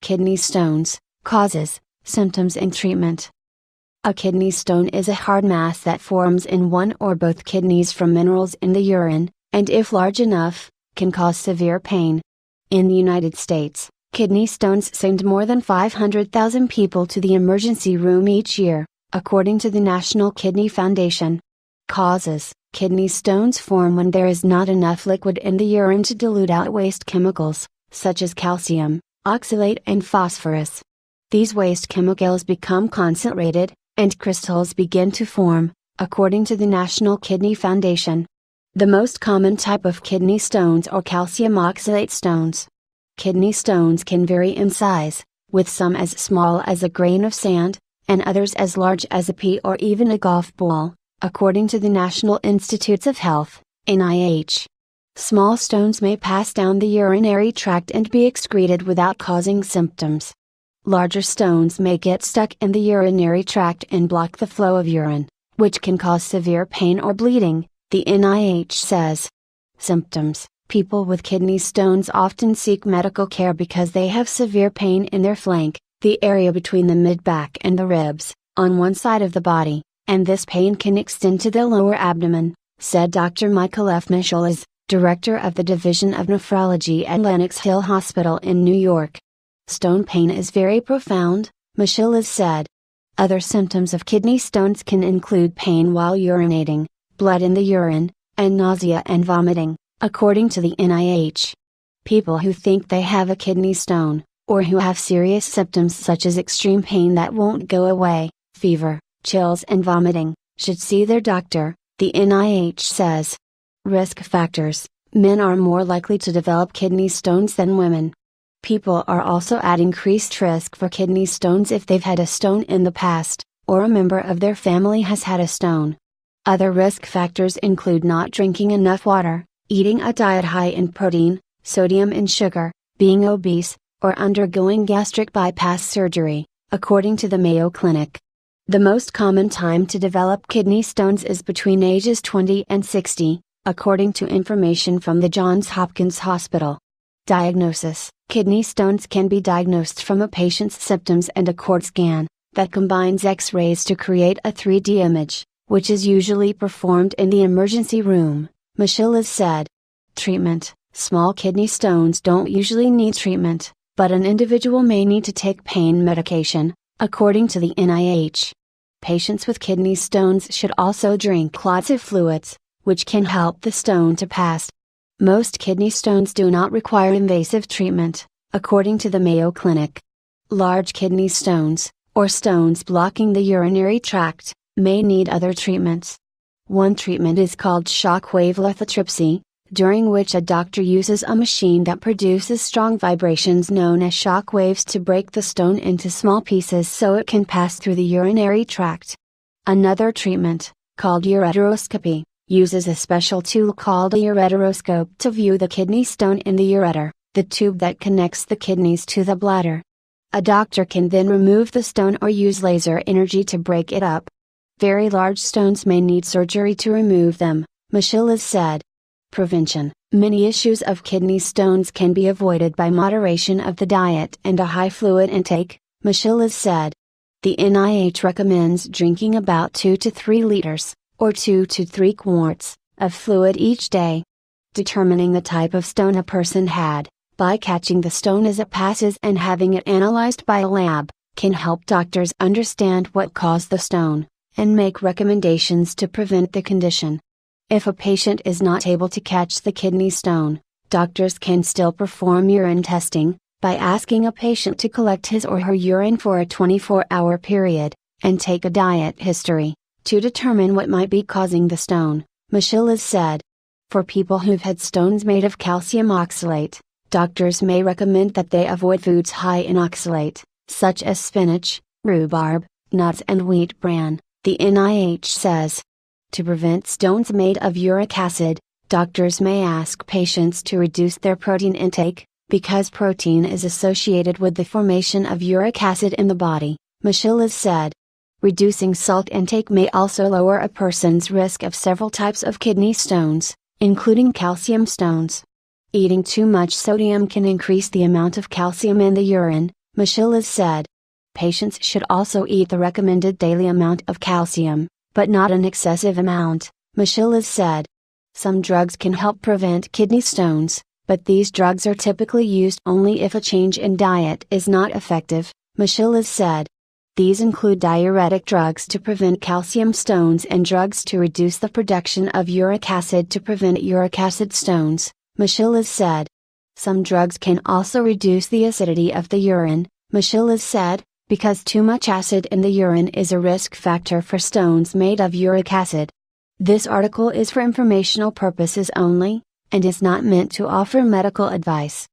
Kidney stones, causes, symptoms and treatment. A kidney stone is a hard mass that forms in one or both kidneys from minerals in the urine, and if large enough, can cause severe pain. In the United States, kidney stones send more than 500,000 people to the emergency room each year, according to the National Kidney Foundation. Causes: kidney stones form when there is not enough liquid in the urine to dilute out waste chemicals, such as calcium, oxalate and phosphorus. These waste chemicals become concentrated, and crystals begin to form, according to the National Kidney Foundation. The most common type of kidney stones are calcium oxalate stones. Kidney stones can vary in size, with some as small as a grain of sand, and others as large as a pea or even a golf ball, according to the National Institutes of Health, NIH. Small stones may pass down the urinary tract and be excreted without causing symptoms. Larger stones may get stuck in the urinary tract and block the flow of urine, which can cause severe pain or bleeding, the NIH says. Symptoms: people with kidney stones often seek medical care because they have severe pain in their flank, the area between the mid-back and the ribs, on one side of the body, and this pain can extend to the lower abdomen, said Dr. Michael F. Micheles, director of the Division of Nephrology at Lenox Hill Hospital in New York. Stone pain is very profound, Micheles said. Other symptoms of kidney stones can include pain while urinating, blood in the urine, and nausea and vomiting, according to the NIH. People who think they have a kidney stone, or who have serious symptoms such as extreme pain that won't go away, fever, chills and vomiting, should see their doctor, the NIH says. Risk factors: men are more likely to develop kidney stones than women. People are also at increased risk for kidney stones if they've had a stone in the past, or a member of their family has had a stone. Other risk factors include not drinking enough water, eating a diet high in protein, sodium and sugar, being obese, or undergoing gastric bypass surgery, according to the Mayo Clinic. The most common time to develop kidney stones is between ages 20 and 60, according to information from the Johns Hopkins Hospital. Diagnosis: kidney stones can be diagnosed from a patient's symptoms and a cord scan, that combines X-rays to create a 3D image, which is usually performed in the emergency room, Micheles said. Treatment: small kidney stones don't usually need treatment, but an individual may need to take pain medication, according to the NIH. Patients with kidney stones should also drink lots of fluids, which can help the stone to pass. Most kidney stones do not require invasive treatment, according to the Mayo Clinic. Large kidney stones, or stones blocking the urinary tract, may need other treatments. One treatment is called shockwave lithotripsy, during which a doctor uses a machine that produces strong vibrations known as shock waves to break the stone into small pieces so it can pass through the urinary tract. Another treatment, called ureteroscopy, uses a special tool called a ureteroscope to view the kidney stone in the ureter, the tube that connects the kidneys to the bladder. A doctor can then remove the stone or use laser energy to break it up. Very large stones may need surgery to remove them, Micheles said. Prevention: many issues of kidney stones can be avoided by moderation of the diet and a high fluid intake, Micheles said. The NIH recommends drinking about 2 to 3 liters, or 2 to 3 quarts, of fluid each day. Determining the type of stone a person had, by catching the stone as it passes and having it analyzed by a lab, can help doctors understand what caused the stone, and make recommendations to prevent the condition. If a patient is not able to catch the kidney stone, doctors can still perform urine testing, by asking a patient to collect his or her urine for a 24-hour period, and take a diet history, to determine what might be causing the stone, Micheles said. For people who've had stones made of calcium oxalate, doctors may recommend that they avoid foods high in oxalate, such as spinach, rhubarb, nuts and wheat bran, the NIH says. To prevent stones made of uric acid, doctors may ask patients to reduce their protein intake, because protein is associated with the formation of uric acid in the body, Micheles said. Reducing salt intake may also lower a person's risk of several types of kidney stones, including calcium stones. Eating too much sodium can increase the amount of calcium in the urine, Micheliz said. Patients should also eat the recommended daily amount of calcium, but not an excessive amount, Micheliz said. Some drugs can help prevent kidney stones, but these drugs are typically used only if a change in diet is not effective, Micheliz said. These include diuretic drugs to prevent calcium stones and drugs to reduce the production of uric acid to prevent uric acid stones, Micheliz said. Some drugs can also reduce the acidity of the urine, Micheliz said, because too much acid in the urine is a risk factor for stones made of uric acid. This article is for informational purposes only, and is not meant to offer medical advice.